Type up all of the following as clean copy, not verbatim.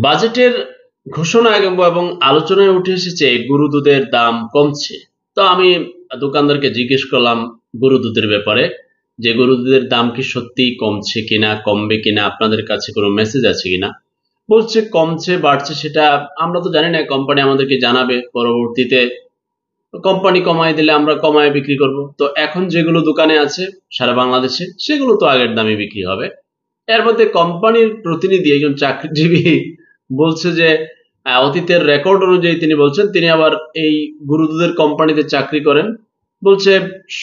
বাজেটের ঘোষণা এবং আলোচনায় উঠে এসেছে গরু দুধের দাম কমছে। তো আমি দোকানদারকে জিজ্ঞেস করলাম গরু দুধের ব্যাপারে, যে গরু দুধের দাম কি সত্যি কমছে কিনা, কমবে কিনা, আপনাদের কাছে কোনো মেসেজ আছে কিনা। বলছে কমছে বাড়ছে সেটা আমরা তো জানি না, কোম্পানি আমাদেরকে জানাবে পরবর্তীতে। কোম্পানি কমায় দিলে আমরা কমায় বিক্রি করব। তো এখন যেগুলো দোকানে আছে সারা বাংলাদেশে, সেগুলো তো আগের দামে বিক্রি হবে। এর মধ্যে কোম্পানির প্রতিনিধি একজন চাকরিজীবী বলছে যে অতীতের রেকর্ড অনুযায়ী তিনি বলছেন, তিনি আবার এই গরু দুধের কোম্পানিতে চাকরি করেন। বলছে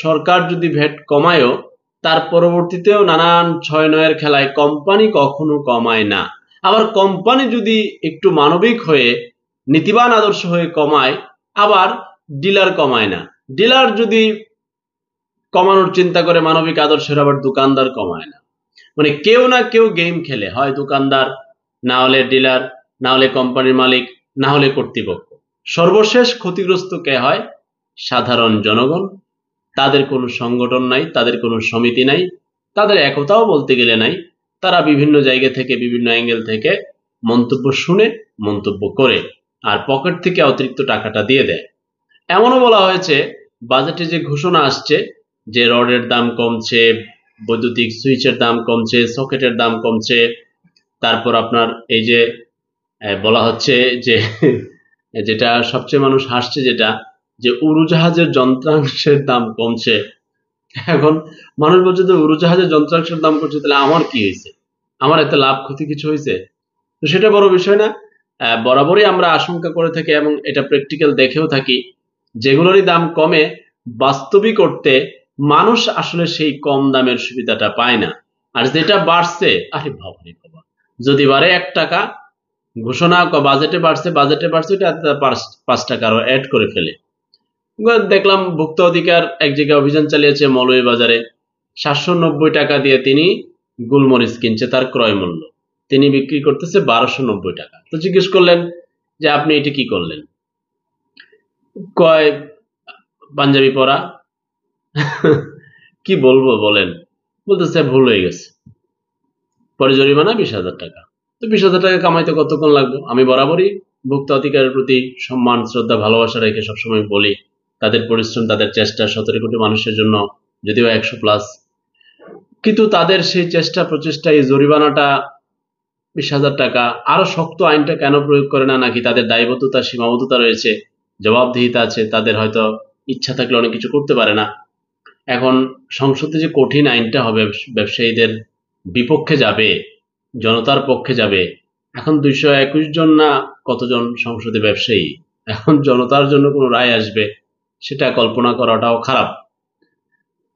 সরকার যদি ভ্যাট কমায়ও, তার পরবর্তীতেও নানান ছয় নয়ের খেলায় কোম্পানি কখনো কমায় না। আবার কোম্পানি যদি একটু মানবিক হয়ে নীতিবান আদর্শ হয়ে কমায়, আবার ডিলার কমায় না। ডিলার যদি কমানোর চিন্তা করে মানবিক আদর্শের, আবার দোকানদার কমায় না। মানে কেউ না কেউ গেম খেলে, হয় দোকানদার, না হলে ডিলার, না হলে কোম্পানির মালিক, না হলে কর্তৃপক্ষ। সর্বশেষ ক্ষতিগ্রস্ত কে হয়? সাধারণ জনগণ। তাদের কোনো সংগঠন নাই, তাদের কোনো সমিতি নাই, তাদের একতাও বলতে গেলে নাই। তারা বিভিন্ন জায়গা থেকে, বিভিন্ন অ্যাঙ্গেল থেকে মন্তব্য শুনে, মন্তব্য করে, আর পকেট থেকে অতিরিক্ত টাকাটা দিয়ে দেয়। এমনও বলা হয়েছে বাজেটে যে ঘোষণা আসছে যে রডের দাম কমছে, বৈদ্যুতিক সুইচের দাম কমছে, সকেটের দাম কমছে, তারপর আপনার এই যে বলা হচ্ছে যে যেটা সবচেয়ে মানুষ হাসছে, যেটা যে উড়োজাহাজের যন্ত্রাংশের দাম কমছে। এখন মানুষ বলছে যে উড়োজাহাজের যন্ত্রাংশের দাম কমছে, তাহলে আমার কি হয়েছে? আমার এত লাভ ক্ষতি কিছু হয়েছে? তো সেটা বড় বিষয় না। বরাবরই আমরা আশঙ্কা করে থাকি এবং এটা প্র্যাকটিক্যাল দেখেও থাকি, যেগুলোরই দাম কমে বাস্তবিক অর্থে মানুষ আসলে সেই কম দামের সুবিধাটা পায় না। আর যেটা বাড়ছে, আরে বাবা রে বাবা, যদি বাড়ে 1 টাকা, ঘোষণা বাজেটে বাড়ছে, এটা 5 টাকা আরো অ্যাড করে ফেলে। দেখলাম ভোক্তা অধিকার এক জায়গায় অভিযান চালিয়েছে মৌলভীবাজারে। 790 টাকা দিয়ে তিনি গোলমরিচ কিনছে, তার ক্রয় মূল্য। তিনি বিক্রি করতেছে 1290 টাকা। তো জিজ্ঞেস করলেন যে আপনি এটা কি করলেন? কয় পাঞ্জাবি পরা। কি বলবো বলেন? বলতেছে ভুল হয়ে গেছে। পরে জরিমানা 20,000 টাকা। তো 20,000 টাকা কামাইতে কতক্ষণ লাগবে? আমি বরাবরই ভোক্তা অধিকারের প্রতি সম্মান, শ্রদ্ধা, ভালোবাসা রেখে সবসময় বলি, তাদের পরিশ্রম, তাদের চেষ্টা 17 কোটি মানুষের জন্য, যদিও 100+, কিন্তু তাদের সেই চেষ্টা প্রচেষ্টা, এই জরিমানাটা 20,000 টাকা। আরো শক্ত আইনটা কেন প্রয়োগ করে না? নাকি তাদের দায়বদ্ধতা, সীমাবদ্ধতা রয়েছে, জবাবদিহিতা আছে, তাদের হয়তো ইচ্ছা থাকলে অনেক কিছু করতে পারে না। এখন সংসদে যে কঠিন আইনটা হবে, ব্যবসায়ীদের বিপক্ষে যাবে, জনতার পক্ষে যাবে। এখন 221 জন না কতজন সংসদে ব্যবসায়ী, এখন জনতার জন্য কোনো রায় আসবে সেটা কল্পনা করাটাও খারাপ।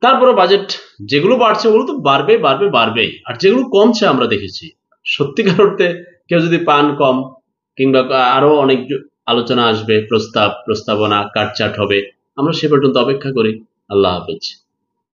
তারপরে বাজেট যেগুলো বাড়ছে ওগুলো তো বাড়বে বাড়বে বাড়বেই, আর যেগুলো কমছে আমরা দেখেছি সত্যিকার অর্থে, কেউ যদি পান কম, কিংবা আরো অনেক আলোচনা আসবে, প্রস্তাবনা কাটছাট হবে, আমরা সে পর্যন্ত অপেক্ষা করি। আল্লাহ হাফেজ।